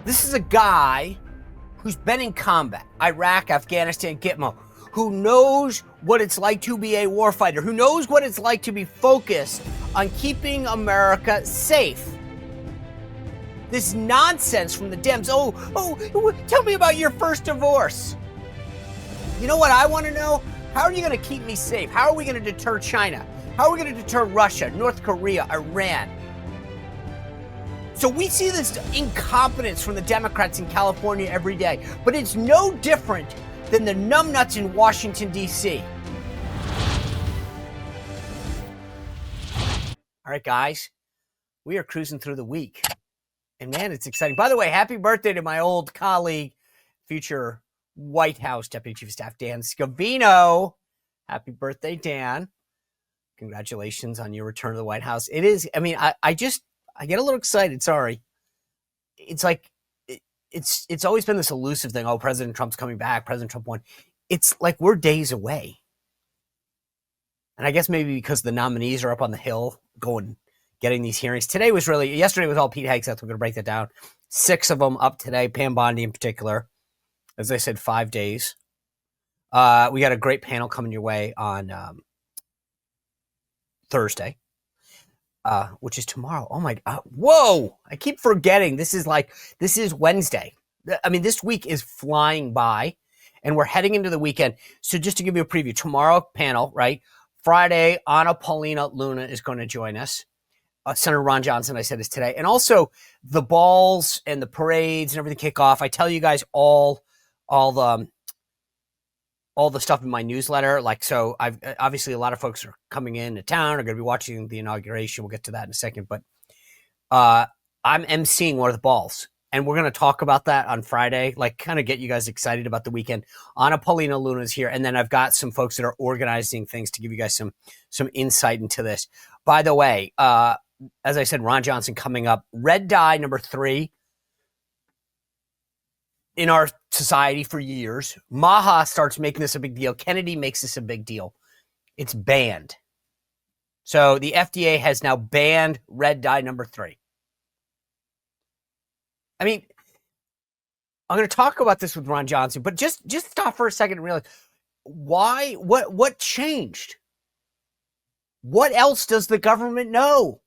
This is a guy who's been in combat, Iraq, Afghanistan, Gitmo, who knows what it's like to be a warfighter, who knows what it's like to be focused on keeping America safe. This nonsense from the Dems. Oh, tell me about your first divorce. You know what I want to know? How are you going to keep me safe? How are we going to deter China? How are we going to deter Russia, North Korea, Iran? So we see this incompetence from the Democrats in California every day, but it's no different than the numbnuts in Washington, D.C. All right, guys, we are cruising through the week. And man, it's exciting. By the way, happy birthday to my old colleague, future White House Deputy Chief of Staff, Dan Scavino. Happy birthday, Dan. Congratulations on your return to the White House. It is, I mean, I get a little excited. Sorry. It's like, it's always been this elusive thing. Oh, President Trump's coming back. President Trump won. It's like we're days away. And I guess maybe because the nominees are up on the Hill getting these hearings. Yesterday was all Pete Hegseth. We're going to break that down. 6 of them up today. Pam Bondi in particular. As I said, 5 days. We got a great panel coming your way on Thursday, which is tomorrow. Oh my, whoa! I keep forgetting. This is Wednesday. I mean, this week is flying by, and we're heading into the weekend. So just to give you a preview, tomorrow panel, right? Friday, Anna Paulina Luna is going to join us. Senator Ron Johnson, I said, is today. And also the balls and the parades and everything kick off. I tell you guys all the stuff in my newsletter. So I've obviously a lot of folks are coming into town, are going to be watching the inauguration. We'll get to that in a second. But I'm emceeing one of the balls. And we're going to talk about that on Friday, kind of get you guys excited about the weekend. Anna Paulina Luna is here. And then I've got some folks that are organizing things to give you guys some insight into this. By the way, as I said, Ron Johnson coming up. Red dye number 3 in our society for years. Maha starts making this a big deal. Kennedy makes this a big deal. It's banned. So the FDA has now banned red dye number 3. I mean, I'm going to talk about this with Ron Johnson, but just stop for a second and realize why, what changed? What else does the government know?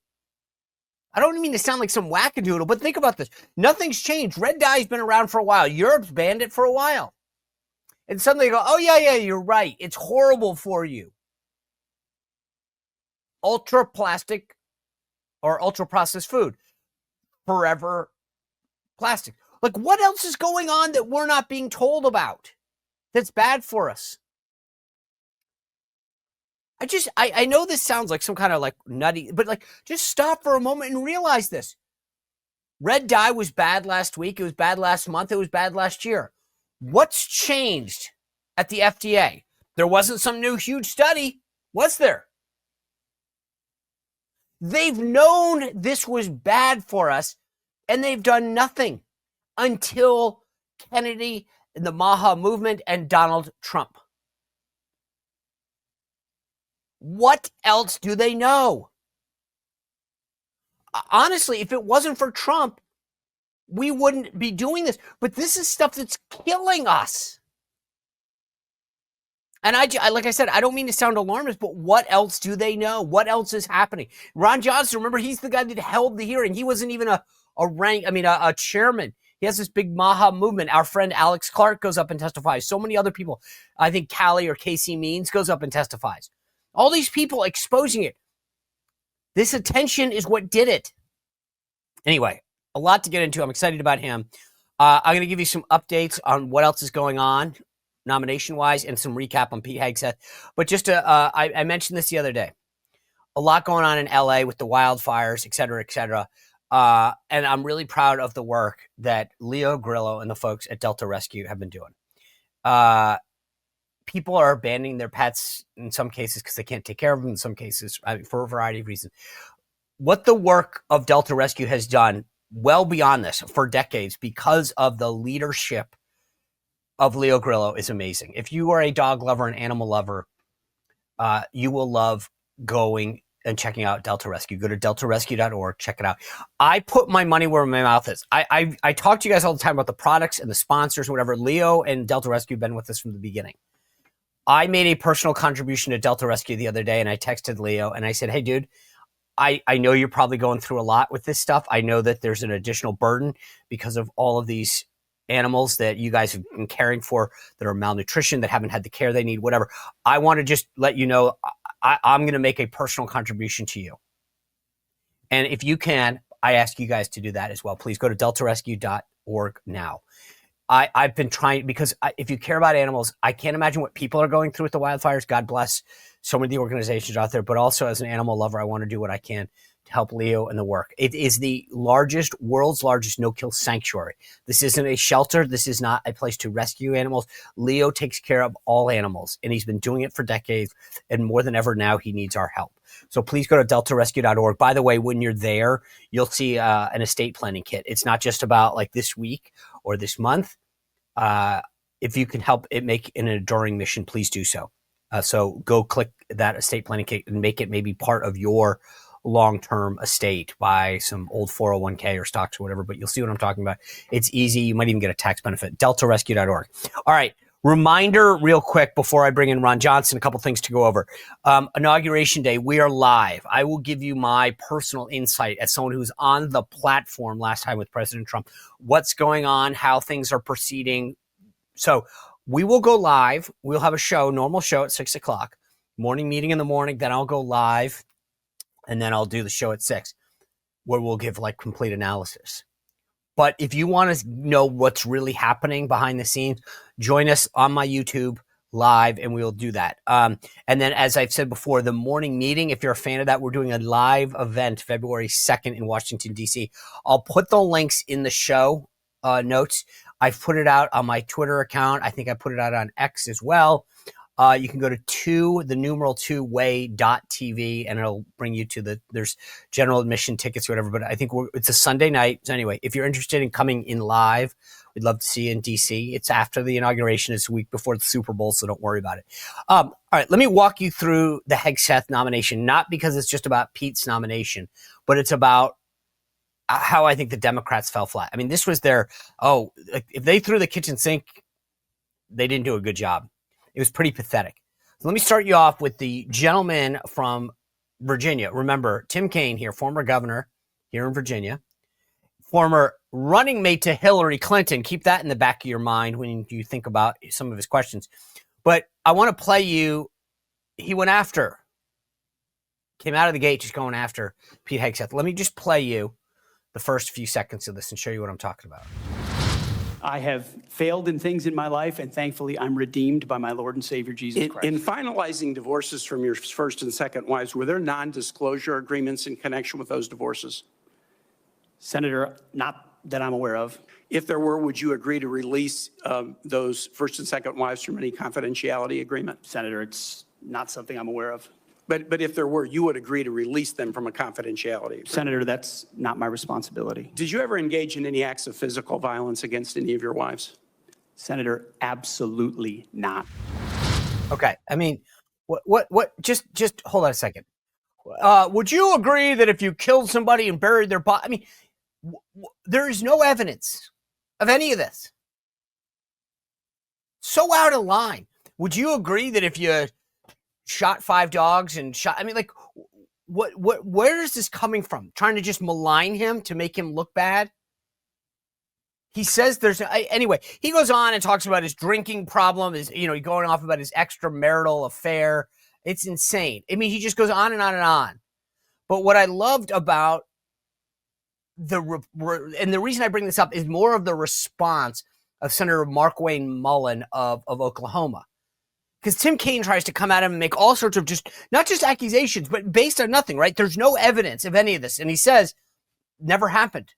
I don't mean to sound like some wackadoodle, but think about this. Nothing's changed. Red dye's been around for a while. Europe's banned it for a while. And suddenly they go, oh, yeah, you're right. It's horrible for you. Ultra plastic or ultra processed food. Forever plastic. Like, what else is going on that we're not being told about that's bad for us? I know this sounds like some kind of nutty, but just stop for a moment and realize this. Red dye was bad last week. It was bad last month. It was bad last year. What's changed at the FDA? There wasn't some new huge study, was there? They've known this was bad for us, and they've done nothing until Kennedy and the Maha movement and Donald Trump. What else do they know? Honestly, if it wasn't for Trump, we wouldn't be doing this. But this is stuff that's killing us. And like I said, I don't mean to sound alarmist, but what else do they know? What else is happening? Ron Johnson, remember, he's the guy that held the hearing. He wasn't even a chairman. He has this big Maha movement. Our friend Alex Clark goes up and testifies. So many other people. I think Calley or Calley Means goes up and testifies. All these people exposing it. This attention is what did it. Anyway, a lot to get into. I'm excited about him. I'm going to give you some updates on what else is going on nomination-wise and some recap on Pete Hegseth. But just I mentioned this the other day. A lot going on in LA with the wildfires, et cetera, et cetera. And I'm really proud of the work that Leo Grillo and the folks at Delta Rescue have been doing. People are abandoning their pets in some cases because they can't take care of them, in some cases for a variety of reasons. What the work of Delta Rescue has done well beyond this for decades because of the leadership of Leo Grillo is amazing. If you are a dog lover, an animal lover, you will love going and checking out Delta Rescue. Go to deltarescue.org, check it out. I put my money where my mouth is. I talk to you guys all the time about the products and the sponsors and whatever. Leo and Delta Rescue have been with us from the beginning. I made a personal contribution to Delta Rescue the other day, and I texted Leo and I said, hey, dude, I know you're probably going through a lot with this stuff. I know that there's an additional burden because of all of these animals that you guys have been caring for that are malnutrition, that haven't had the care they need, whatever. I want to just let you know I'm going to make a personal contribution to you. And if you can, I ask you guys to do that as well. Please go to deltarescue.org now. I've been trying, because if you care about animals, I can't imagine what people are going through with the wildfires. God bless so many of the organizations out there. But also as an animal lover, I want to do what I can to help Leo and the work. It is the world's largest no-kill sanctuary. This isn't a shelter. This is not a place to rescue animals. Leo takes care of all animals, and he's been doing it for decades. And more than ever now, he needs our help. So please go to deltarescue.org. By the way, when you're there, you'll see an estate planning kit. It's not just about like this week or this month. If you can help it make an enduring mission, please do so. So go click that estate planning kit and make it maybe part of your long-term estate. Buy some old 401k or stocks or whatever, but you'll see what I'm talking about. It's easy. You might even get a tax benefit. deltarescue.org. All right. Reminder real quick before I bring in Ron Johnson, a couple things to go over. Inauguration Day, we are live. I will give you my personal insight as someone who's on the platform last time with President Trump, what's going on, how things are proceeding. So we will go live. We'll have a show, normal show at 6 o'clock, morning meeting in the morning. Then I'll go live, and then I'll do the show at 6, where we'll give like complete analysis. But if you want to know what's really happening behind the scenes, join us on my YouTube live, and we'll do that. And then, as I've said before, the morning meeting, if you're a fan of that, we're doing a live event February 2nd in Washington, D.C. I'll put the links in the show notes. I've put it out on my Twitter account. I think I put it out on X as well. You can go to the2way.tv, and it'll bring you to there's general admission tickets or whatever, but I think it's a Sunday night. So anyway, if you're interested in coming in live, we'd love to see you in DC. It's after the inauguration. It's a week before the Super Bowl, so don't worry about it. All right, let me walk you through the Hegseth nomination, not because it's just about Pete's nomination, but it's about how I think the Democrats fell flat. I mean, this was if they threw the kitchen sink, they didn't do a good job. It was pretty pathetic. So let me start you off with the gentleman from Virginia. Remember, Tim Kaine here, former governor here in Virginia, former running mate to Hillary Clinton. Keep that in the back of your mind when you think about some of his questions. But I want to play you, came out of the gate just going after Pete Hegseth. Let me just play you the first few seconds of this and show you what I'm talking about. I have failed in things in my life, and thankfully I'm redeemed by my Lord and Savior, Jesus Christ. In finalizing divorces from your first and second wives, were there non-disclosure agreements in connection with those divorces? Senator, not that I'm aware of. If there were, would you agree to release those first and second wives from any confidentiality agreement? Senator, it's not something I'm aware of. But if there were, you would agree to release them from a confidentiality agreement? Senator, that's not my responsibility. Did you ever engage in any acts of physical violence against any of your wives? Senator, absolutely not. Okay. I mean, just hold on a second. Would you agree that if you killed somebody and buried their body, I mean, there is no evidence of any of this. So out of line. Would you agree that if you shot 5 dogs and where is this coming from? Trying to just malign him to make him look bad? He says anyway, he goes on and talks about his drinking problem, going off about his extramarital affair. It's insane. I mean, he just goes on and on and on. But what I loved about and the reason I bring this up is more of the response of Senator MarkWayne Mullins of Oklahoma. Because Tim Kaine tries to come at him and make all sorts of not just accusations, but based on nothing, right? There's no evidence of any of this. And he says, never happened.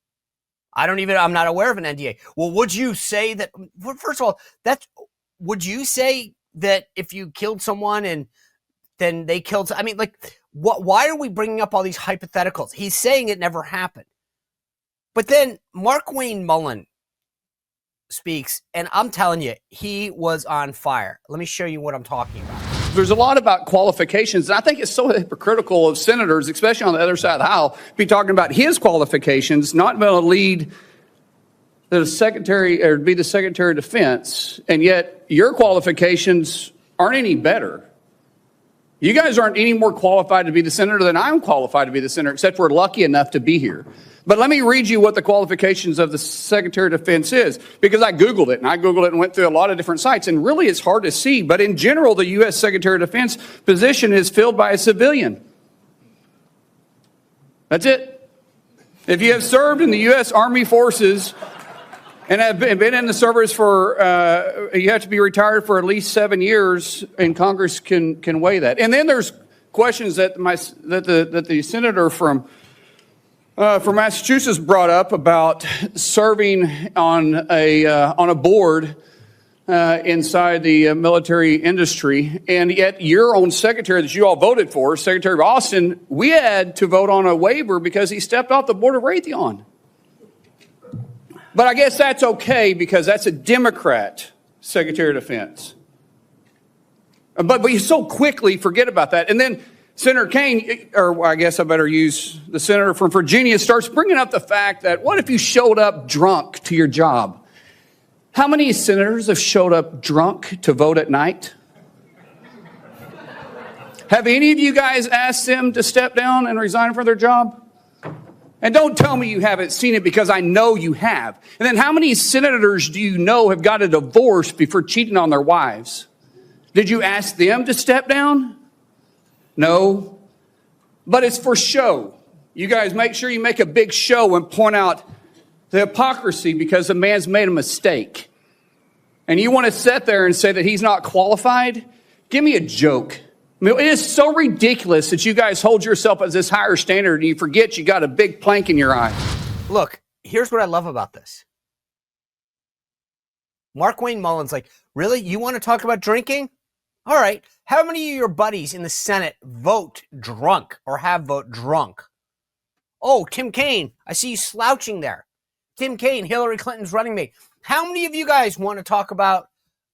I'm not aware of an NDA. Well, would you say that, first of all, would you say that if you killed someone and then they killed, why are we bringing up all these hypotheticals? He's saying it never happened. But then MarkWayne Mullins speaks, and I'm telling you, he was on fire. Let me show you what I'm talking about. There's a lot about qualifications, and I think it's so hypocritical of senators, especially on the other side of the aisle, be talking about his qualifications, not being able to lead the secretary or be the Secretary of Defense, and yet your qualifications aren't any better. You guys aren't any more qualified to be the senator than I'm qualified to be the senator, except we're lucky enough to be here. But let me read you what the qualifications of the Secretary of Defense is, because I Googled it, and went through a lot of different sites, and really it's hard to see. But in general, the U.S. Secretary of Defense position is filled by a civilian. That's it. If you have served in the U.S. Army Forces and have been in the service for, you have to be retired for at least 7 years, and Congress can weigh that. And then there's questions that the senator from Massachusetts brought up about serving on a board inside the military industry, and yet your own secretary that you all voted for, Secretary Austin, we had to vote on a waiver because he stepped off the board of Raytheon. But I guess that's okay because that's a Democrat Secretary of Defense. But you so quickly forget about that. And then Senator Kaine, or I guess I better use the senator from Virginia, starts bringing up the fact that what if you showed up drunk to your job? How many senators have showed up drunk to vote at night? Have any of you guys asked them to step down and resign from their job? And don't tell me you haven't seen it, because I know you have. And then how many senators do you know have got a divorce before cheating on their wives? Did you ask them to step down? No. But it's for show. You guys make sure you make a big show and point out the hypocrisy because the man's made a mistake. And you want to sit there and say that he's not qualified? Give me a joke. I mean, it is so ridiculous that you guys hold yourself as this higher standard and you forget you got a big plank in your eye. Look, here's what I love about this. MarkWayne Mullins, like, really? You want to talk about drinking? All right. How many of your buddies in the Senate vote drunk or have vote drunk? Oh, Tim Kaine. I see you slouching there. Tim Kaine, Hillary Clinton's running mate. How many of you guys want to talk about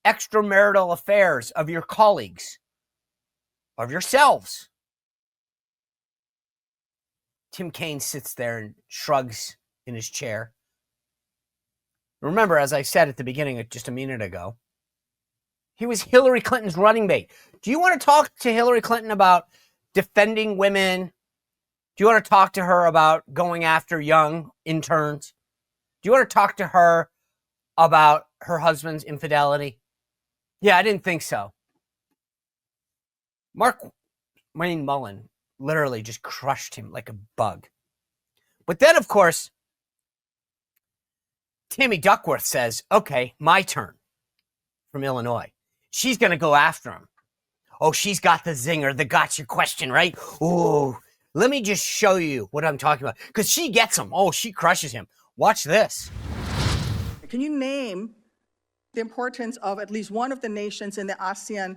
extramarital affairs of your colleagues? Of yourselves? Tim Kaine sits there and shrugs in his chair. Remember, as I said at the beginning, just a minute ago, he was Hillary Clinton's running mate. Do you want to talk to Hillary Clinton about defending women? Do you want to talk to her about going after young interns? Do you want to talk to her about her husband's infidelity? Yeah, I didn't think so. MarkWayne Mullins literally just crushed him like a bug. But then, of course, Tammy Duckworth says, okay, my turn, from Illinois. She's going to go after him. Oh, she's got the zinger, the gotcha question, right? Ooh, let me just show you what I'm talking about. Because she gets him. Oh, she crushes him. Watch this. Can you name the importance of at least one of the nations in the ASEAN,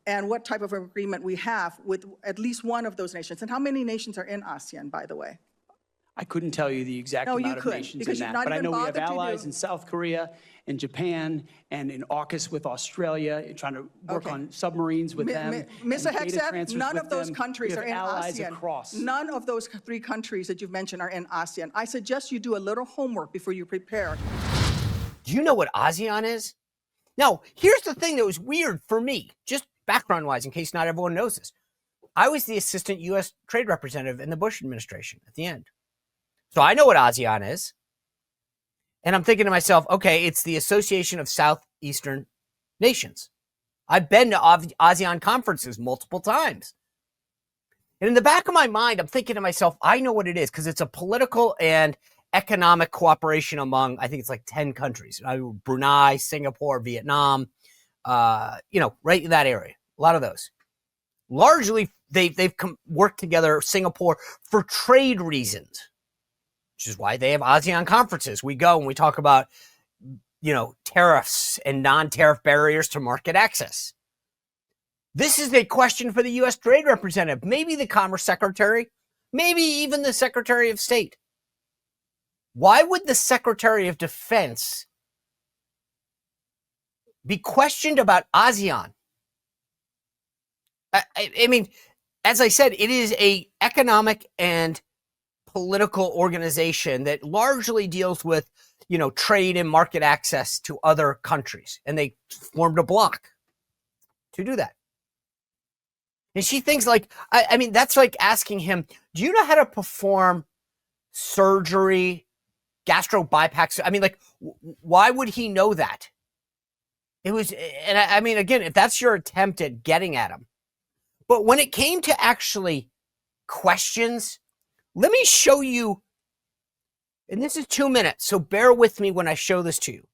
and what type of agreement we have with at least one of those nations? And how many nations are in ASEAN, by the way? I couldn't tell you the exact amount of nations in that, but I know we have allies in South Korea and Japan and in AUKUS with Australia, trying to work on submarines with them. Mr. Hegseth, none of those countries are in ASEAN. Across. None of those 3 countries that you've mentioned are in ASEAN. I suggest you do a little homework before you prepare. Do you know what ASEAN is? Now, here's the thing that was weird for me, just background-wise, in case not everyone knows this. I was the assistant U.S. trade representative in the Bush administration at the end. So I know what ASEAN is. And I'm thinking to myself, okay, it's the Association of Southeastern Nations. I've been to ASEAN conferences multiple times. And in the back of my mind, I'm thinking to myself, I know what it is, because it's a political and economic cooperation among, I think it's like 10 countries. Brunei, Singapore, Vietnam, right in that area. A lot of those. Largely, they've worked together, Singapore, for trade reasons, which is why they have ASEAN conferences. We go and we talk about, tariffs and non-tariff barriers to market access. This is a question for the U.S. Trade Representative, maybe the Commerce Secretary, maybe even the Secretary of State. Why would the Secretary of Defense be questioned about ASEAN I mean, as I said, it is a economic and political organization that largely deals with, trade and market access to other countries. And they formed a bloc to do that. And she thinks I mean, that's like asking him, do you know how to perform surgery, gastro bypass? I mean, why would he know that? It was, and I mean, again, if that's your attempt at getting at him. But when it came to actually questions, let me show you, and this is 2 minutes, so bear with me when I show this to you.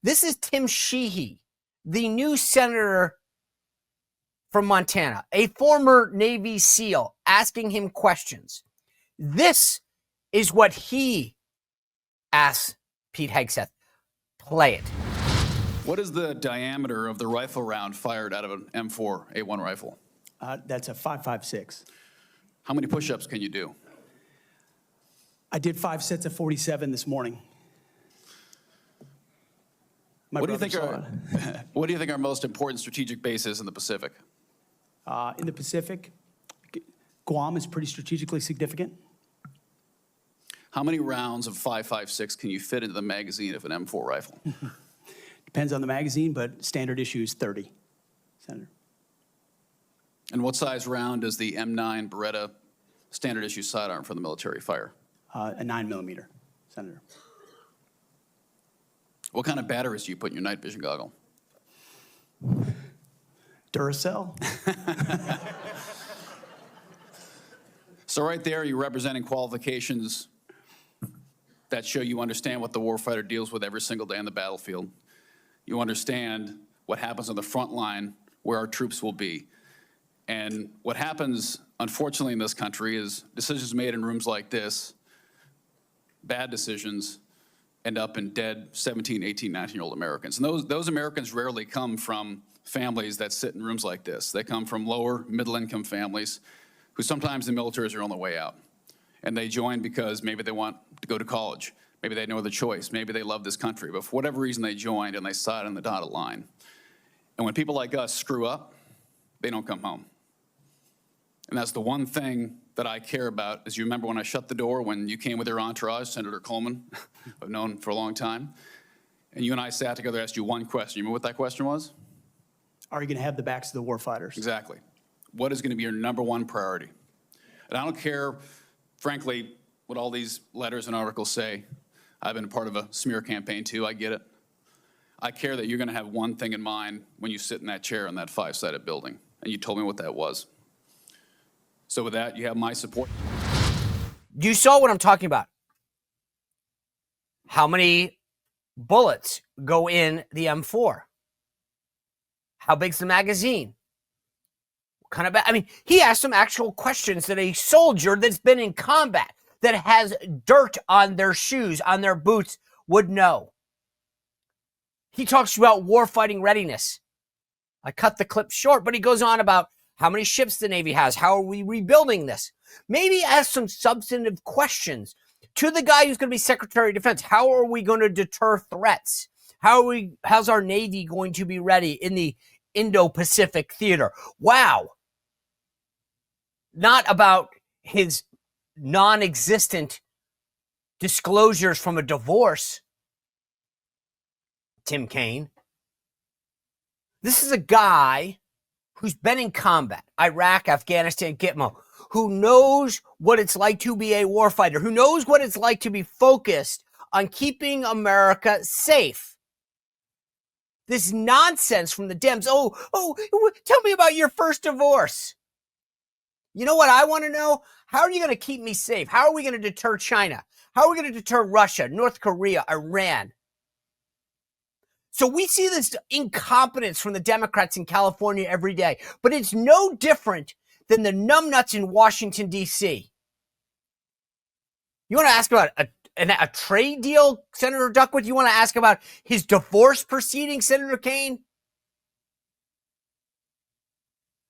This is Tim Sheehy, the new senator from Montana, a former Navy SEAL, asking him questions. This is what he asked Pete Hegseth. Play it. What is the diameter of the rifle round fired out of an M4A1 rifle? That's a 5.56. How many push-ups can you do? I did 5 sets of 47 this morning. What do you think are most important strategic bases in the Pacific? In the Pacific, Guam is pretty strategically significant. How many rounds of 5.56 can you fit into the magazine of an M4 rifle? Depends on the magazine, but standard issue is 30, Senator. And what size round does the M9 Beretta standard issue sidearm for the military fire? A 9mm, Senator. What kind of batteries do you put in your night vision goggle? Duracell. So right there, you're representing qualifications that show you understand what the warfighter deals with every single day on the battlefield. You understand what happens on the front line where our troops will be. And what happens, unfortunately, in this country is decisions made in rooms like this, bad decisions, end up in dead 17, 18, 19-year-old Americans. And those Americans rarely come from families that sit in rooms like this. They come from lower, middle-income families who sometimes the militaries are on the way out. And they join because maybe they want to go to college. Maybe they know the choice. Maybe they love this country. But for whatever reason, they joined and they sat on the dotted line. And when people like us screw up, they don't come home. And that's the one thing that I care about. As you remember when I shut the door, when you came with your entourage, Senator Coleman, I've known for a long time, and you and I sat together, asked you one question. You remember what that question was? Are you going to have the backs of the warfighters? Exactly. What is going to be your number one priority? And I don't care, frankly, what all these letters and articles say. I've been a part of a smear campaign too, I get it. I care that you're going to have one thing in mind when you sit in that chair in that 5-sided building. And you told me what that was. So with that, you have my support. You saw what I'm talking about. How many bullets go in the M4? How big's the magazine? What kind of, I mean, he asked some actual questions that a soldier that's been in combat, that has dirt on their shoes, on their boots, would know. He talks about warfighting readiness. I cut the clip short, but he goes on about how many ships the Navy has. How are we rebuilding this? Maybe ask some substantive questions to the guy who's going to be Secretary of Defense. How are we going to deter threats? How's our Navy going to be ready in the Indo-Pacific theater? Wow. Not about his non-existent disclosures from a divorce, Tim Kaine. This is a guy who's been in combat, Iraq, Afghanistan, Gitmo, who knows what it's like to be a warfighter, who knows what it's like to be focused on keeping America safe. This nonsense from the Dems, tell me about your first divorce. You know what I want to know? How are you going to keep me safe? How are we going to deter China? How are we going to deter Russia, North Korea, Iran? So we see this incompetence from the Democrats in California every day, but it's no different than the numbnuts in Washington, D.C. You want to ask about a trade deal, Senator Duckworth? You want to ask about his divorce proceeding, Senator Kaine?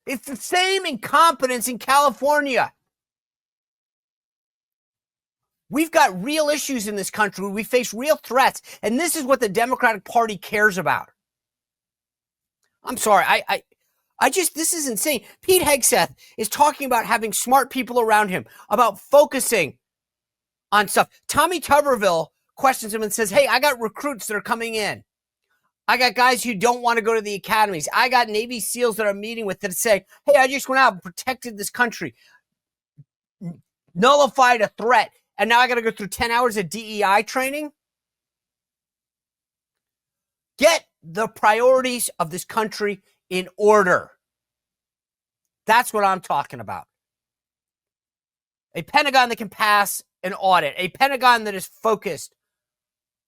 It's the same incompetence in California. We've got real issues in this country. We face real threats, and this is what the Democratic Party cares about. I'm sorry. This is insane. Pete Hegseth is talking about having smart people around him, about focusing on stuff. Tommy Tuberville questions him and says, hey, I got recruits that are coming in. I got guys who don't want to go to the academies. I got Navy SEALs that I'm meeting with that say, hey, I just went out and protected this country, nullified a threat, and now I got to go through 10 hours of DEI training? Get the priorities of this country in order. That's what I'm talking about. A Pentagon that can pass an audit, a Pentagon that is focused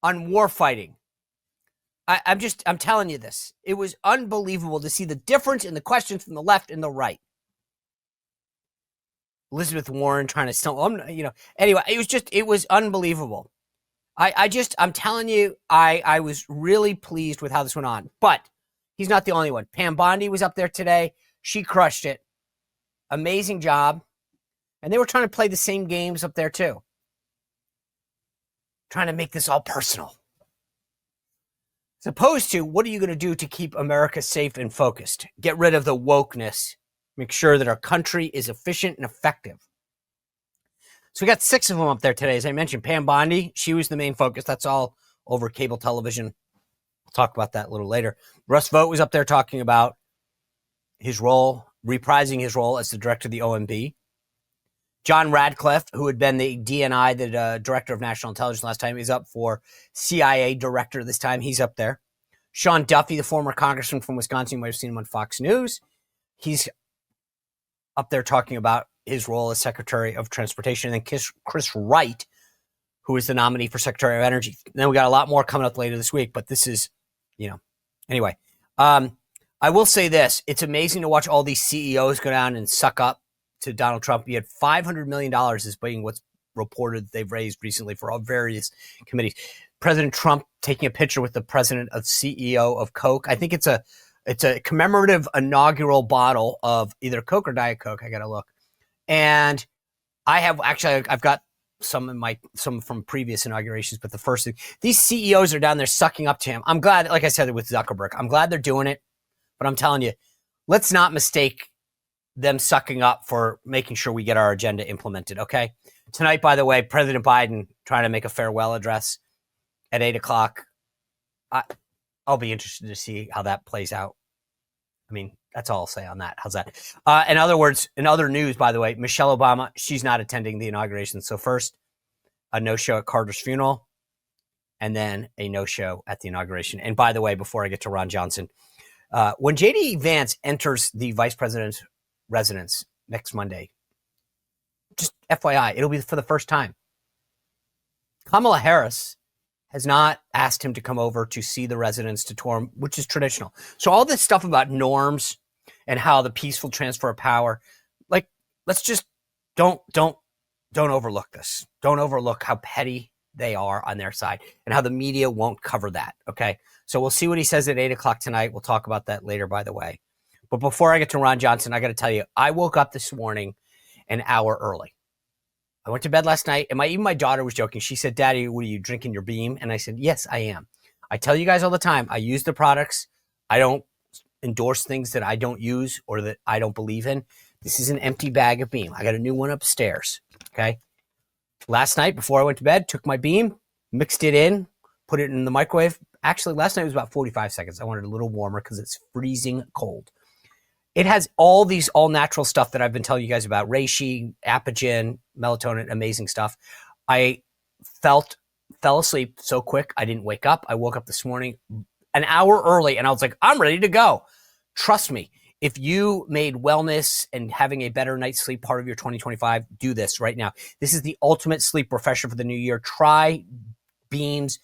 on war fighting. I'm telling you this. It was unbelievable to see the difference in the questions from the left and the right. Elizabeth Warren trying to stumble, anyway, it was unbelievable. I'm telling you, I was really pleased with how this went on, but he's not the only one. Pam Bondi was up there today. She crushed it. Amazing job. And they were trying to play the same games up there too. Trying to make this all personal. As opposed to, what are you going to do to keep America safe and focused? Get rid of the wokeness. Make sure that our country is efficient and effective. So we got 6 of them up there today. As I mentioned, Pam Bondi, she was the main focus. That's all over cable television. We'll talk about that a little later. Russ Vote was up there talking about his role, reprising his role as the director of the OMB. John Radcliffe, who had been the DNI, the Director of National Intelligence last time, is up for CIA Director this time. He's up there. Sean Duffy, the former congressman from Wisconsin, you might have seen him on Fox News. He's up there talking about his role as Secretary of Transportation. And then Chris Wright, who is the nominee for Secretary of Energy. And then we got a lot more coming up later this week, but this is, Anyway, I will say this. It's amazing to watch all these CEOs go down and suck up to Donald Trump. He had $500 million is being what's reported they've raised recently for all various committees. President Trump taking a picture with the president of CEO of Coke. I think it's a commemorative inaugural bottle of either Coke or Diet Coke. I got to look. And I've got some from previous inaugurations, but the first thing, these CEOs are down there sucking up to him. I'm glad, like I said, with Zuckerberg, I'm glad they're doing it, but I'm telling you, let's not mistake them sucking up for making sure we get our agenda implemented, okay? Tonight, by the way, President Biden trying to make a farewell address at 8 o'clock. I'll be interested to see how that plays out. I mean, that's all I'll say on that. How's that? In other words, in other news, by the way, Michelle Obama, she's not attending the inauguration. So first, a no-show at Carter's funeral, and then a no-show at the inauguration. And by the way, before I get to Ron Johnson, when J.D. Vance enters the vice president's residence next Monday, just FYI, it'll be for the first time. Kamala Harris has not asked him to come over to see the residence, to tour him, which is traditional. So all this stuff about norms and how the peaceful transfer of power, like, let's just don't overlook this. Don't overlook how petty they are on their side and how the media won't cover that. Okay. So we'll see what he says at 8 o'clock tonight. We'll talk about that later, by the way. But before I get to Ron Johnson, I got to tell you, I woke up this morning an hour early. I went to bed last night, and even my daughter was joking. She said, Daddy, what are you drinking, your Beam? And I said, yes, I am. I tell you guys all the time, I use the products. I don't endorse things that I don't use or that I don't believe in. This is an empty bag of Beam. I got a new one upstairs, okay? Last night, before I went to bed, took my Beam, mixed it in, put it in the microwave. Actually, last night was about 45 seconds. I wanted it a little warmer because it's freezing cold. It has all these all-natural stuff that I've been telling you guys about. Reishi, Apigen, melatonin, amazing stuff. I fell asleep so quick, I didn't wake up. I woke up this morning an hour early, and I was like, I'm ready to go. Trust me, if you made wellness and having a better night's sleep part of your 2025, do this right now. This is the ultimate sleep refresher for the new year. Try Beam's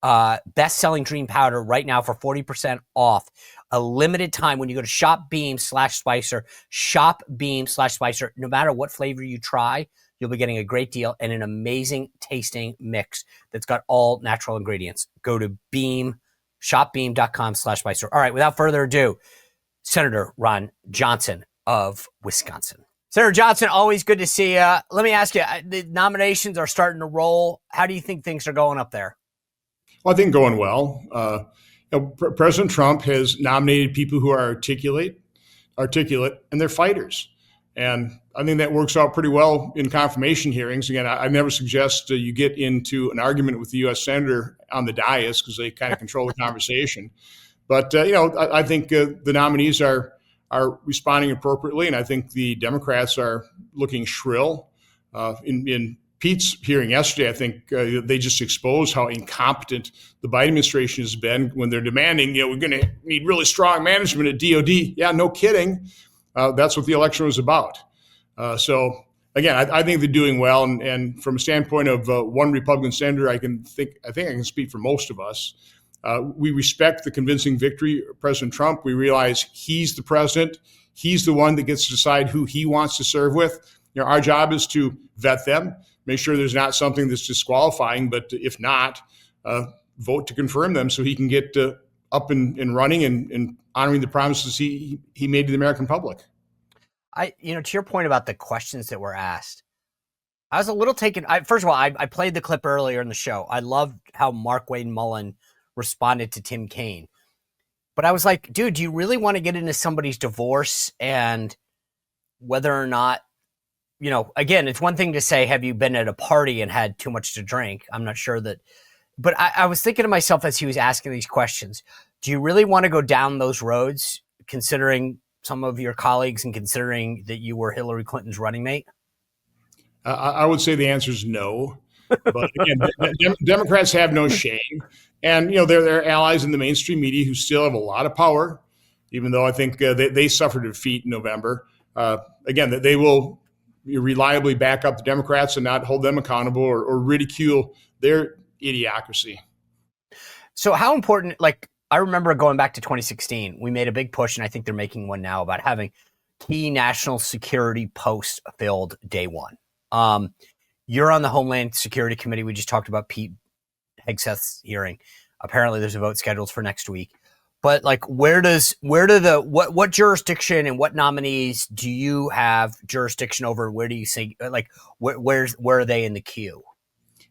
best-selling dream powder right now for 40% off. A limited time when you go to shopbeam/Spicer, shopbeam/Spicer. No matter what flavor you try, you'll be getting a great deal and an amazing tasting mix that's got all natural ingredients. Go to shopbeam.com/Spicer. All right, without further ado, Senator Ron Johnson of Wisconsin. Senator Johnson, always good to see you. Let me ask you, the nominations are starting to roll. How do you think things are going up there? Well, I think going well. President Trump has nominated people who are articulate, articulate, and they're fighters. And I think that works out pretty well in confirmation hearings. Again, I never suggest you get into an argument with the U.S. Senator on the dais because they kind of control the conversation. But, I think the nominees are responding appropriately, and I think the Democrats are looking shrill. In Pete's hearing yesterday, I think they just exposed how incompetent the Biden administration has been when they're demanding, we're going to need really strong management at DOD. Yeah, no kidding. That's what the election was about. So again, I think they're doing well. And from a standpoint of one Republican senator, I think I can speak for most of us. We respect the convincing victory of President Trump. We realize he's the president. He's the one that gets to decide who he wants to serve with. Our job is to vet them, make sure there's not something that's disqualifying, but if not, vote to confirm them so he can get up and running and honoring the promises he made to the American public. To your point about the questions that were asked, I was a little taken. First of all, I played the clip earlier in the show. I loved how MarkWayne Mullins responded to Tim Kaine. But I was like, dude, do you really want to get into somebody's divorce and whether or not, again, it's one thing to say, have you been at a party and had too much to drink? I'm not sure that. But I was thinking to myself as he was asking these questions, do you really want to go down those roads, considering some of your colleagues and considering that you were Hillary Clinton's running mate? I would say the answer is no. But again, Democrats have no shame. And, they're allies in the mainstream media who still have a lot of power, even though I think they suffered a defeat in November. Again, that they will reliably back up the Democrats and not hold them accountable or ridicule their idiocracy. So how important, I remember going back to 2016, we made a big push, and I think they're making one now, about having key national security posts filled day one. You're on the Homeland Security Committee. We just talked about Pete Hegseth's hearing. Apparently there's a vote scheduled for next week. But what jurisdiction and what nominees do you have jurisdiction over? Where do you say, where are they in the queue?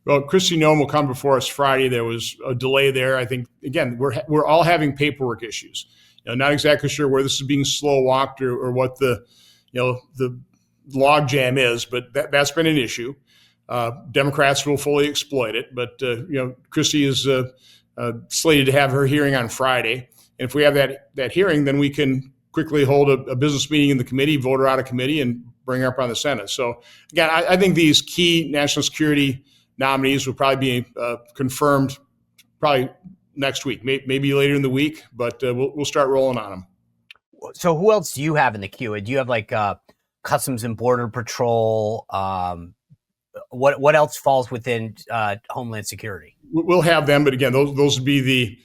Well, Kristi Noem will come before us Friday. There was a delay there. I think, again, we're all having paperwork issues. Not exactly sure where this is being slow walked or what the log jam is, but that's been an issue. Democrats will fully exploit it, but Kristi is slated to have her hearing on Friday. And if we have that hearing, then we can quickly hold a business meeting in the committee, vote her out of committee, and bring her up on the Senate. So again, I think these key national security nominees will probably be confirmed probably next week, maybe later in the week, but we'll start rolling on them. So who else do you have in the queue? Do you have Customs and Border Patrol? What else falls within Homeland Security? We'll have them, but again, those would be the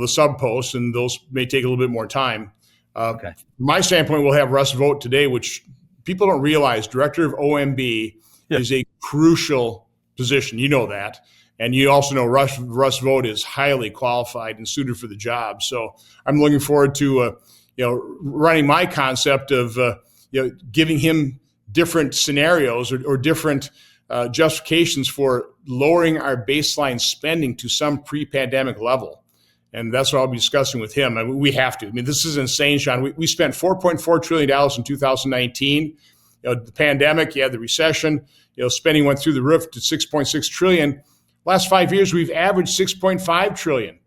sub posts, and those may take a little bit more time. Okay. From my standpoint, we'll have Russ Vote today, which people don't realize. Director of OMB is a crucial position. You know that. And you also know Russ Vote is highly qualified and suited for the job. So I'm looking forward to running my concept of giving him different scenarios or different justifications for lowering our baseline spending to some pre-pandemic level. And that's what I'll be discussing with him. I mean, we have to. I mean, this is insane, Sean. We spent $4.4 trillion in 2019. The pandemic, the recession, spending went through the roof to $6.6 trillion. Last 5 years, we've averaged $6.5 trillion.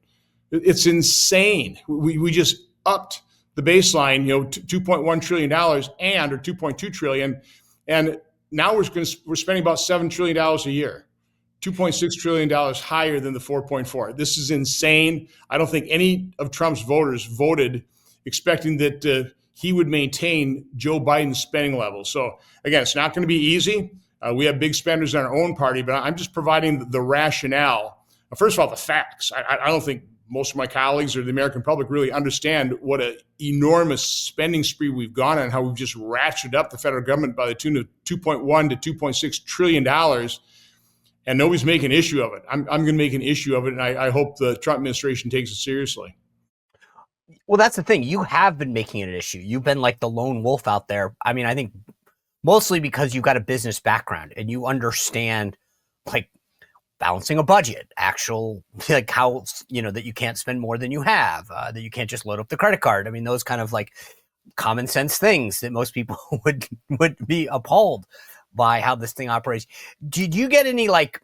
It's insane. We just upped the baseline, to $2.1 trillion or $2.2 trillion. And now we're spending about $7 trillion a year, $2.6 trillion higher than the 4.4. This is insane. I don't think any of Trump's voters voted expecting that he would maintain Joe Biden's spending level. So again, it's not going to be easy. We have big spenders in our own party, but I'm just providing the rationale. First of all, the facts. I don't think most of my colleagues or the American public really understand what an enormous spending spree we've gone on, how we've just ratcheted up the federal government by the tune of $2.1 to $2.6 trillion, and nobody's making an issue of it. I'm going to make an issue of it, and I hope the Trump administration takes it seriously. Well, that's the thing. You have been making it an issue. You've been like the lone wolf out there. I mean, I think mostly because you've got a business background and you understand balancing a budget, how, that you can't spend more than you have, that you can't just load up the credit card. I mean, those kind of common sense things that most people would be appalled by how this thing operates. Did you get any like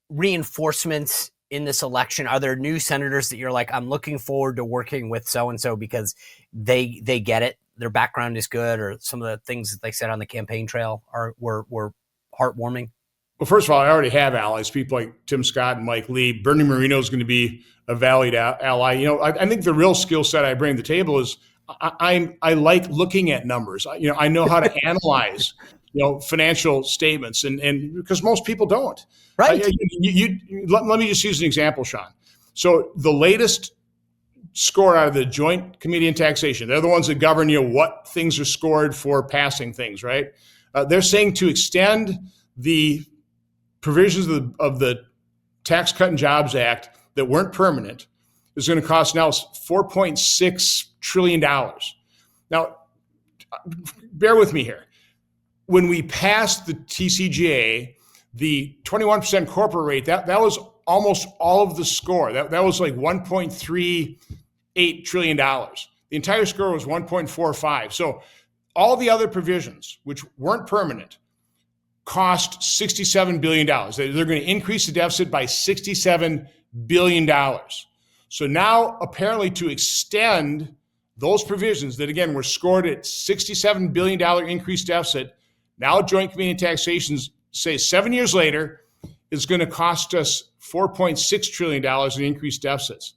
reinforcements in this election? Are there new senators that you're like, I'm looking forward to working with so-and-so because they get it, their background is good, or some of the things that they said on the campaign trail were heartwarming? Well, first of all, I already have allies, people like Tim Scott and Mike Lee. Bernie Moreno is going to be a valued ally. You know, I think the real skill set I bring to the table is I like looking at numbers. You know, I know how to analyze, you know, financial statements, and because most people don't. Right. Let me just use an example, Sean. So the latest score out of the Joint Committee on Taxation, they're the ones that govern, you know, what things are scored for passing things, right? They're saying to extend the provisions of the Tax Cut and Jobs Act that weren't permanent is going to cost now $4.6 trillion. Now, bear with me here. When we passed the TCJA, the 21% corporate rate, that was almost all of the score. That was like $1.38 trillion. The entire score was 1.45. So all the other provisions, which weren't permanent, cost $67 billion. They're going to increase the deficit by $67 billion. So now, apparently, to extend those provisions that, again, were scored at $67 billion increased deficit, now Joint Committee on Taxation say 7 years later, it's going to cost us $4.6 trillion in increased deficits.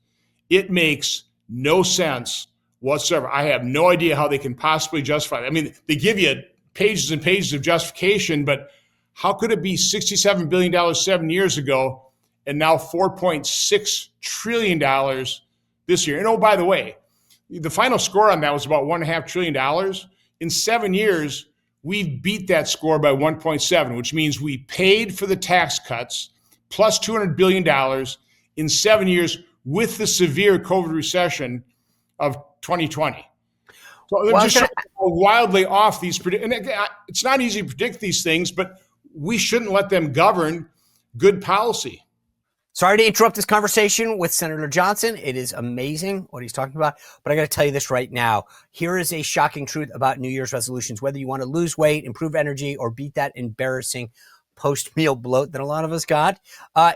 It makes no sense whatsoever. I have no idea how they can possibly justify that. I mean, they give you pages and pages of justification, but how could it be $67 billion 7 years ago and now $4.6 trillion this year? And oh, by the way, the final score on that was about $1.5 trillion. In 7 years, we've beat that score by 1.7, which means we paid for the tax cuts plus $200 billion in 7 years with the severe COVID recession of 2020. So they're just wildly off these. And it's not easy to predict these things, but we shouldn't let them govern good policy. Sorry to interrupt this conversation with Senator Johnson. It is amazing what he's talking about, but I got to tell you this right now. Here is a shocking truth about New Year's resolutions. Whether you want to lose weight, improve energy, or beat that embarrassing post-meal bloat that a lot of us got,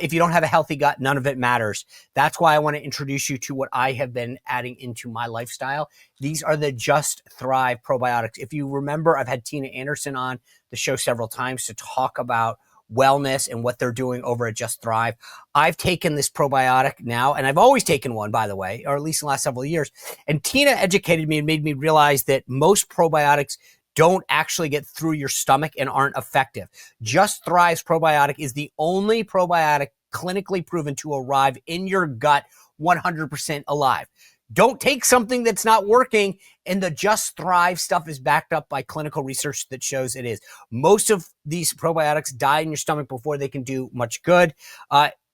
if you don't have a healthy gut, none of it matters. That's why I want to introduce you to what I have been adding into my lifestyle. These are the Just Thrive probiotics. If you remember, I've had Tina Anderson on the show several times to talk about wellness and what they're doing over at Just Thrive. I've taken this probiotic now, and I've always taken one, by the way, or at least in the last several years. And Tina educated me and made me realize that most probiotics don't actually get through your stomach and aren't effective. Just Thrive's probiotic is the only probiotic clinically proven to arrive in your gut 100% alive. Don't take something that's not working, and the Just Thrive stuff is backed up by clinical research that shows it is. Most of these probiotics die in your stomach before they can do much good.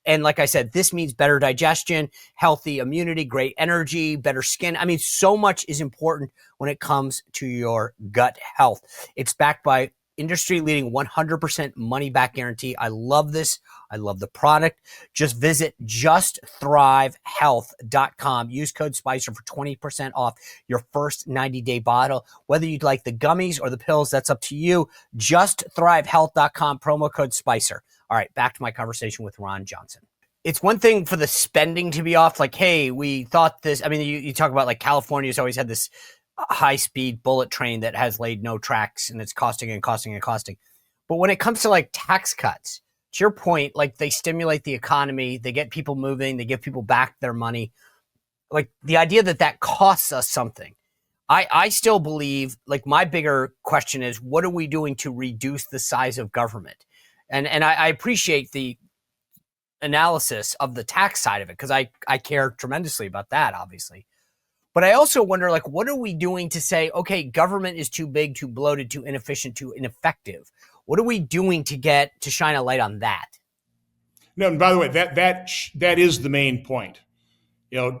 And like I said, this means better digestion, healthy immunity, great energy, better skin. I mean, so much is important when it comes to your gut health. It's backed by industry-leading 100% money-back guarantee. I love this. I love the product. Just visit justthrivehealth.com. Use code SPICER for 20% off your first 90-day bottle. Whether you'd like the gummies or the pills, that's up to you. Justthrivehealth.com, promo code SPICER. All right, back to my conversation with Ron Johnson. It's one thing for the spending to be off. Like, hey, we thought this. I mean, you talk about like California's always had this high-speed bullet train that has laid no tracks, and it's costing and costing and costing. But when it comes to like tax cuts, to your point, like they stimulate the economy, they get people moving, they give people back their money. Like the idea that costs us something. I still believe, like my bigger question is, what are we doing to reduce the size of government? And I appreciate the analysis of the tax side of it because I care tremendously about that, obviously. But I also wonder, like, what are we doing to say, okay, government is too big, too bloated, too inefficient, too ineffective? What are we doing to shine a light on that? No, and by the way, that is the main point. You know,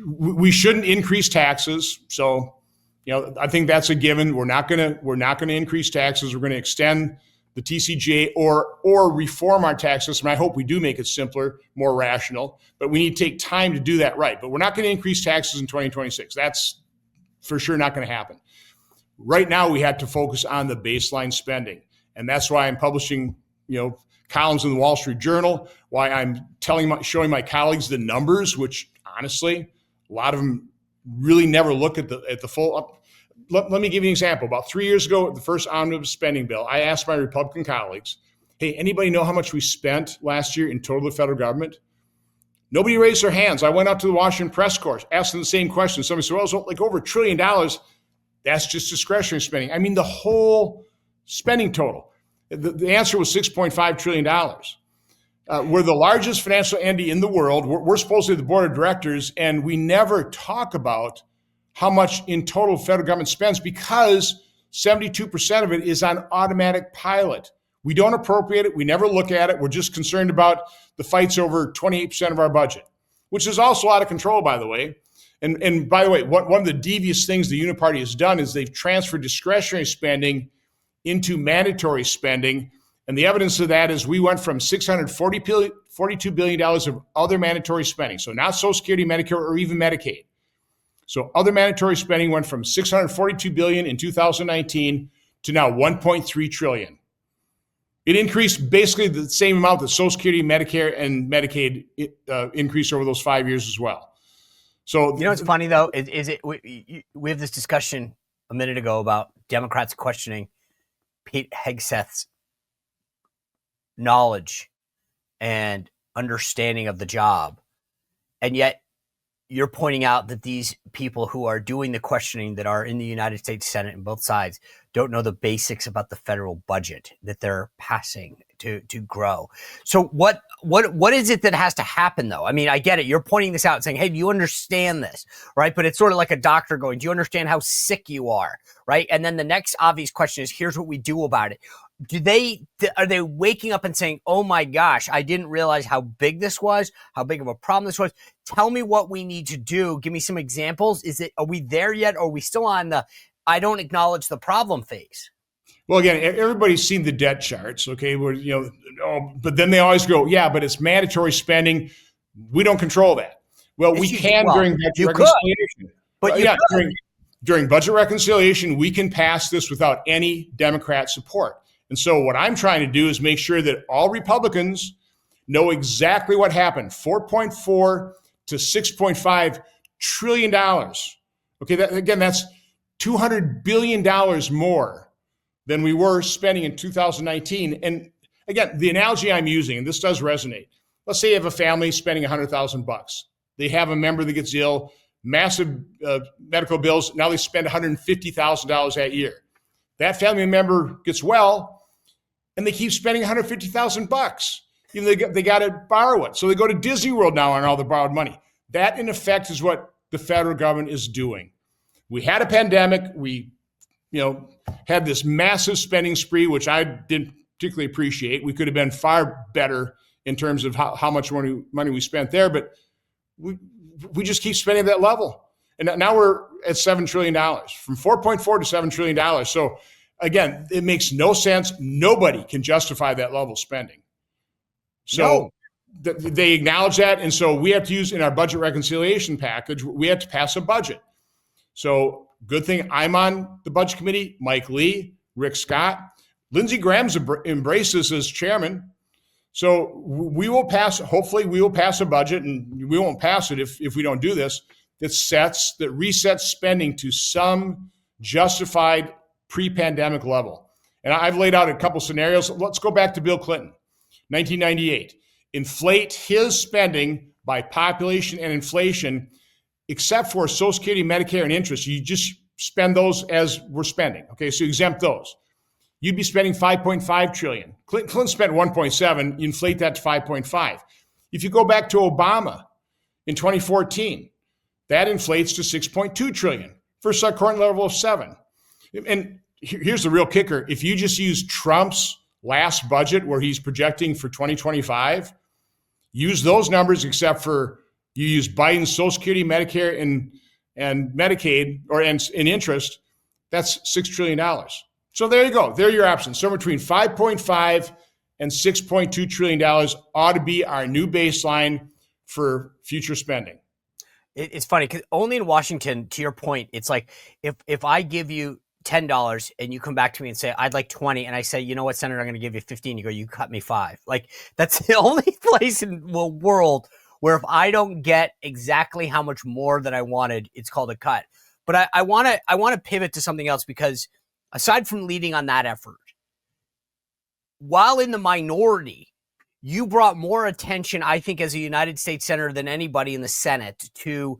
we shouldn't increase taxes. So, you know, I think that's a given. We're not gonna increase taxes. We're gonna extend the TCJA or reform our tax system. I hope we do make it simpler, more rational, but we need to take time to do that right. But we're not going to increase taxes in 2026. That's for sure not going to happen. Right now, we had to focus on the baseline spending. And that's why I'm publishing, columns in the Wall Street Journal, why I'm showing my colleagues the numbers, which honestly, a lot of them really never look at the full. Let me give you an example. About 3 years ago, the first omnibus spending bill, I asked my Republican colleagues, hey, anybody know how much we spent last year in total the federal government? Nobody raised their hands. I went out to the Washington press corps, asked them the same question. Somebody said, well, it's like over $1 trillion. That's just discretionary spending. I mean, the whole spending total. The answer was $6.5 trillion. We're the largest financial entity in the world. We're supposedly the board of directors, and we never talk about how much in total federal government spends because 72% of it is on automatic pilot. We don't appropriate it. We never look at it. We're just concerned about the fights over 28% of our budget, which is also out of control, by the way. And by the way, one of the devious things the Uniparty has done is they've transferred discretionary spending into mandatory spending. And the evidence of that is we went from $642 billion of other mandatory spending, so not Social Security, Medicare, or even Medicaid. So other mandatory spending went from $642 billion in 2019 to now $1.3 trillion. It increased basically the same amount that Social Security, Medicare, and Medicaid increased over those 5 years as well. So what's funny though is we have this discussion a minute ago about Democrats questioning Pete Hegseth's knowledge and understanding of the job, and yet you're pointing out that these people who are doing the questioning that are in the United States Senate and both sides don't know the basics about the federal budget that they're passing to grow. So what is it that has to happen though? I mean, I get it. You're pointing this out and saying, hey, do you understand this? Right. But it's sort of like a doctor going, do you understand how sick you are? Right. And then the next obvious question is, here's what we do about it. Are they waking up and saying, oh my gosh, I didn't realize how big this was, how big of a problem this was. Tell me what we need to do. Give me some examples. Are we there yet? Or are we still on the, I don't acknowledge the problem phase? Well, again, everybody's seen the debt charts, okay? But then they always go, yeah, but it's mandatory spending. We don't control that. Well, we can during budget reconciliation. But during budget reconciliation, we can pass this without any Democrat support. And so what I'm trying to do is make sure that all Republicans know exactly what happened. $4.4 to $6.5 trillion. Okay, that's $200 billion more than we were spending in 2019. And again, the analogy I'm using, and this does resonate. Let's say you have a family spending $100,000. They have a member that gets ill, massive medical bills. Now they spend $150,000 that year. That family member gets well, and they keep spending $150,000. They got to borrow it. So they go to Disney World now on all the borrowed money. That, in effect, is what the federal government is doing. We had a pandemic. We, had this massive spending spree, which I didn't particularly appreciate. We could have been far better in terms of how much money we spent there, but we just keep spending at that level. And now we're at $7 trillion, from $4.4 to $7 trillion. So again, it makes no sense. Nobody can justify that level of spending. So they acknowledge that. And so we have to use in our budget reconciliation package, we have to pass a budget. So good thing I'm on the budget committee, Mike Lee, Rick Scott. Lindsey Graham's embraced this as chairman. So hopefully we will pass a budget, and we won't pass it if we don't do this, that resets spending to some justified pre-pandemic level. And I've laid out a couple scenarios. Let's go back to Bill Clinton, 1998. Inflate his spending by population and inflation, except for Social Security, Medicare, and interest. You just spend those as we're spending. Okay, so exempt those. You'd be spending $5.5 trillion. Clinton spent $1.7. You inflate that to $5.5. If you go back to Obama in 2014, that inflates to $6.2 trillion versus our current level of $7. And here's the real kicker. If you just use Trump's last budget where he's projecting for 2025, use those numbers except for you use Biden's Social Security, Medicare, and Medicaid and interest, that's $6 trillion. So there you go. There are your options. Somewhere between $5.5 and $6.2 trillion ought to be our new baseline for future spending. It's funny because only in Washington, to your point, it's like if I give you $10 and you come back to me and say, I'd like 20. And I say, you know what, Senator, I'm going to give you 15. You go, you cut me 5. Like, that's the only place in the world where if I don't get exactly how much more than I wanted, it's called a cut. But I want to pivot to something else, because aside from leading on that effort, while in the minority, you brought more attention, I think, as a United States Senator than anybody in the Senate to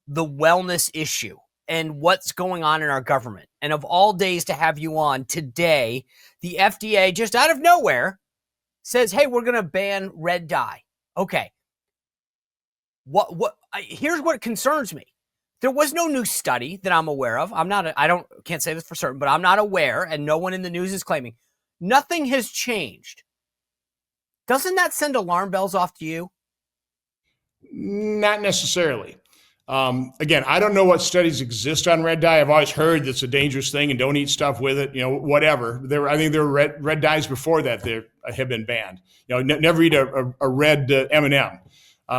the wellness issue and what's going on in our government. And of all days to have you on today, the FDA, just out of nowhere, says, hey, we're going to ban red dye. Okay. Here's what concerns me. There was no new study that I'm aware of. Can't say this for certain, but I'm not aware, and no one in the news is claiming. Nothing has changed. Doesn't that send alarm bells off to you? Not necessarily. Again, I don't know what studies exist on red dye. I've always heard that's a dangerous thing and don't eat stuff with it, whatever. I think there were red dyes before that have been banned. Never eat a red M&M.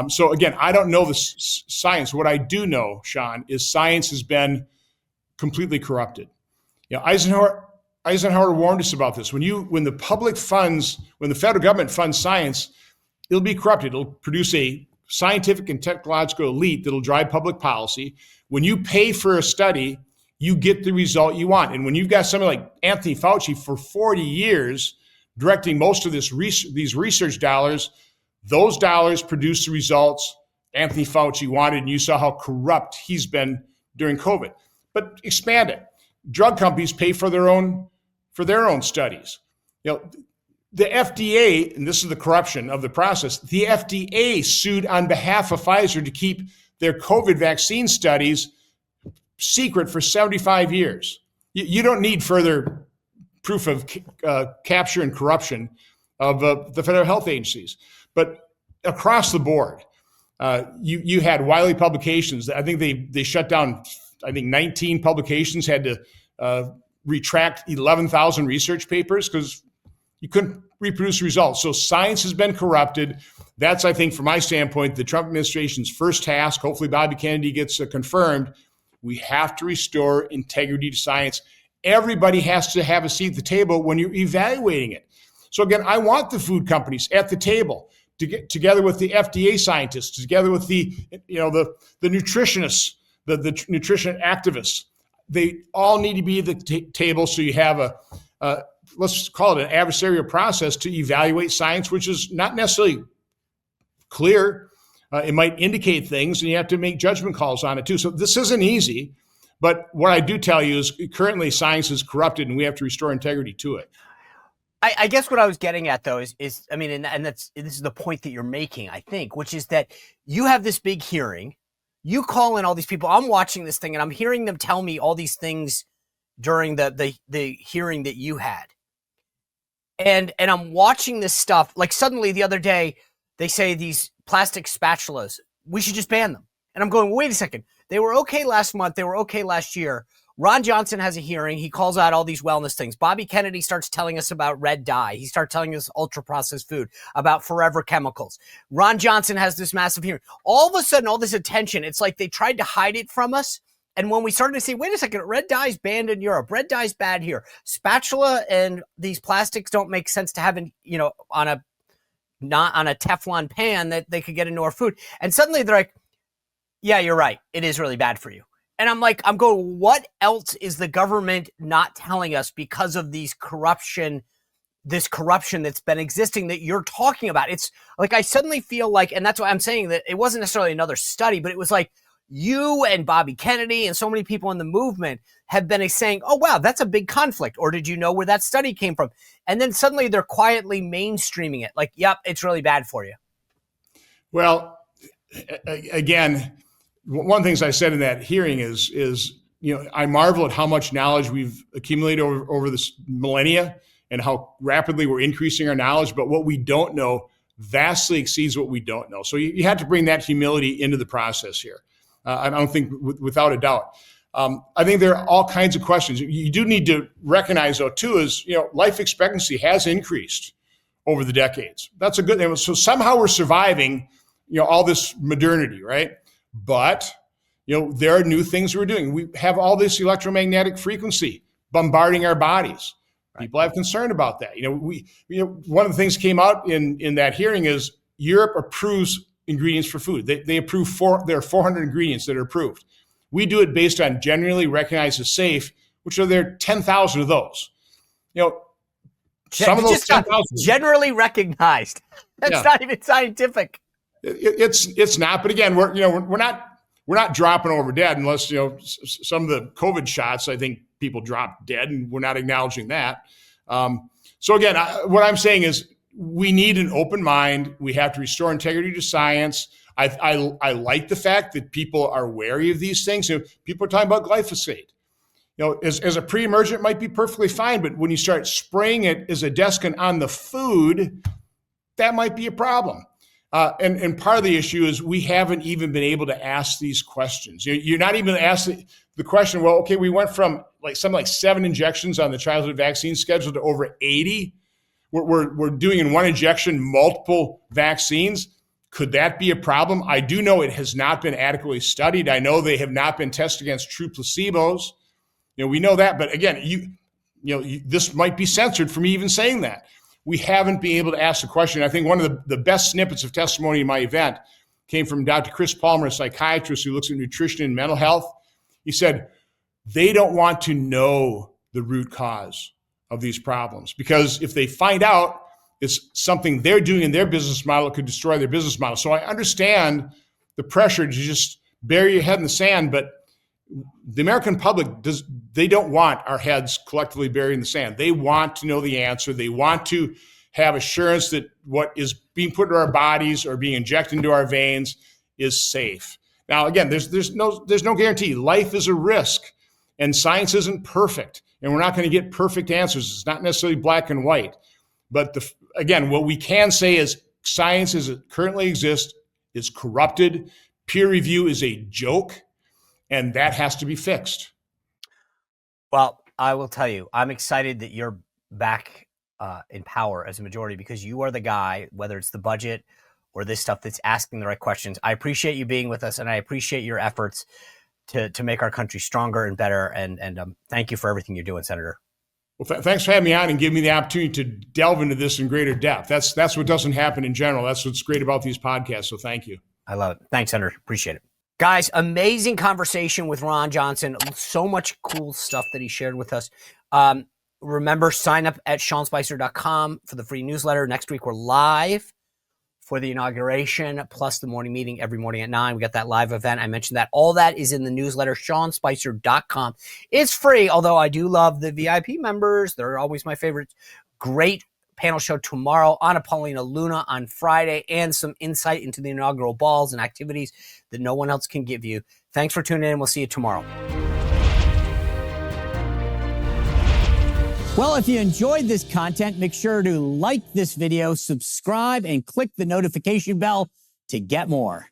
So again, I don't know the science. What I do know, Sean, is science has been completely corrupted. Eisenhower warned us about this. When the federal government funds science, it'll be corrupted. It'll produce a scientific and technological elite that'll drive public policy. When you pay for a study, you get the result you want. And when you've got somebody like Anthony Fauci for 40 years directing most of these research dollars, those dollars produce the results Anthony Fauci wanted, and you saw how corrupt he's been during COVID. But expand it. Drug companies pay for their own studies. The FDA, and this is the corruption of the process, the FDA sued on behalf of Pfizer to keep their COVID vaccine studies secret for 75 years. You don't need further proof of capture and corruption of the federal health agencies. But across the board, you had Wiley Publications. I think they shut down, 19 publications, had to retract 11,000 research papers because you couldn't reproduce results. So science has been corrupted. That's, I think, from my standpoint, the Trump administration's first task. Hopefully Bobby Kennedy gets confirmed. We have to restore integrity to science. Everybody has to have a seat at the table when you're evaluating it. So again, I want the food companies at the table to get together with the FDA scientists, together with the nutritionists, the nutrition activists. They all need to be at the table, so you have a let's call it an adversarial process to evaluate science, which is not necessarily clear. It might indicate things, and you have to make judgment calls on it too. So this isn't easy, but what I do tell you is currently science is corrupted, and we have to restore integrity to it. I guess what I was getting at, though, is this is the point that you're making, I think, which is that you have this big hearing. You call in all these people. I'm watching this thing, and I'm hearing them tell me all these things during the hearing that you had. And I'm watching this stuff. Like, suddenly the other day, they say these plastic spatulas, we should just ban them. And I'm going, wait a second. They were okay last month. They were okay last year. Ron Johnson has a hearing. He calls out all these wellness things. Bobby Kennedy starts telling us about red dye. He starts telling us ultra-processed food, about forever chemicals. Ron Johnson has this massive hearing. All of a sudden, all this attention, it's like they tried to hide it from us. And when we started to say, wait a second, red dye is banned in Europe. Red dye is bad here. Spatula and these plastics don't make sense to have not on a Teflon pan that they could get into our food. And suddenly they're like, yeah, you're right. It is really bad for you. And I'm going, what else is the government not telling us because of this corruption that's been existing that you're talking about? It's like, I suddenly feel like, and that's why I'm saying that it wasn't necessarily another study, but it was like you and Bobby Kennedy and so many people in the movement have been saying, oh, wow, that's a big conflict. Or did you know where that study came from? And then suddenly they're quietly mainstreaming it. Like, yep, it's really bad for you. Well, again, one of the things I said in that hearing is I marvel at how much knowledge we've accumulated over this millennia and how rapidly we're increasing our knowledge. But what we don't know vastly exceeds what we don't know. So you have to bring that humility into the process here. I don't think without a doubt. I think there are all kinds of questions. You do need to recognize, though, too, is life expectancy has increased over the decades. That's a good thing. So somehow we're surviving, all this modernity, right? But, there are new things we're doing. We have all this electromagnetic frequency bombarding our bodies. People have concern about that. One of the things came out in that hearing is Europe approves ingredients for food. They approve there are 400 ingredients that are approved. We do it based on generally recognized as safe, which are there 10,000 of those. Some of those 10,000 generally recognized. That's not even scientific. It's not. But again, we're not dropping over dead unless some of the COVID shots. I think people drop dead, and we're not acknowledging that. So again, what I'm saying is we need an open mind. We have to restore integrity to science. I like the fact that people are wary of these things. People are talking about glyphosate. As a pre-emergent might be perfectly fine, but when you start spraying it as a desiccant on the food, that might be a problem. And part of the issue is we haven't even been able to ask these questions. You're not even asked the question, well, okay, we went from something like 7 injections on the childhood vaccine schedule to over 80. We're doing in one injection multiple vaccines. Could that be a problem? I do know it has not been adequately studied. I know they have not been tested against true placebos. We know that, but again, this might be censored for me even saying that. We haven't been able to ask the question. I think one of the best snippets of testimony in my event came from Dr. Chris Palmer, a psychiatrist who looks at nutrition and mental health. He said, they don't want to know the root cause of these problems because if they find out it's something they're doing in their business model, it could destroy their business model. So I understand the pressure to just bury your head in the sand, but the American public they don't want our heads collectively buried in the sand. They want to know the answer. They want to have assurance that what is being put into our bodies or being injected into our veins is safe. Now, again, there's no guarantee. Life is a risk, and science isn't perfect, and we're not going to get perfect answers. It's not necessarily black and white. But again, what we can say is science as it currently exists is corrupted. Peer review is a joke. And that has to be fixed. Well, I will tell you, I'm excited that you're back in power as a majority because you are the guy, whether it's the budget or this stuff, that's asking the right questions. I appreciate you being with us, and I appreciate your efforts to make our country stronger and better. And thank you for everything you're doing, Senator. Well, thanks for having me on and giving me the opportunity to delve into this in greater depth. That's what doesn't happen in general. That's what's great about these podcasts. So thank you. I love it. Thanks, Senator. Appreciate it. Guys, amazing conversation with Ron Johnson. So much cool stuff that he shared with us. Remember, sign up at SeanSpicer.com for the free newsletter. Next week, we're live for the inauguration, plus the morning meeting every morning at 9. We got that live event. I mentioned that. All that is in the newsletter, SeanSpicer.com. It's free, although I do love the VIP members. They're always my favorites. Great panel show tomorrow, Anna Paulina Luna on Friday, and some insight into the inaugural balls and activities that no one else can give you. Thanks for tuning in. We'll see you tomorrow. Well, if you enjoyed this content, make sure to like this video, subscribe, and click the notification bell to get more.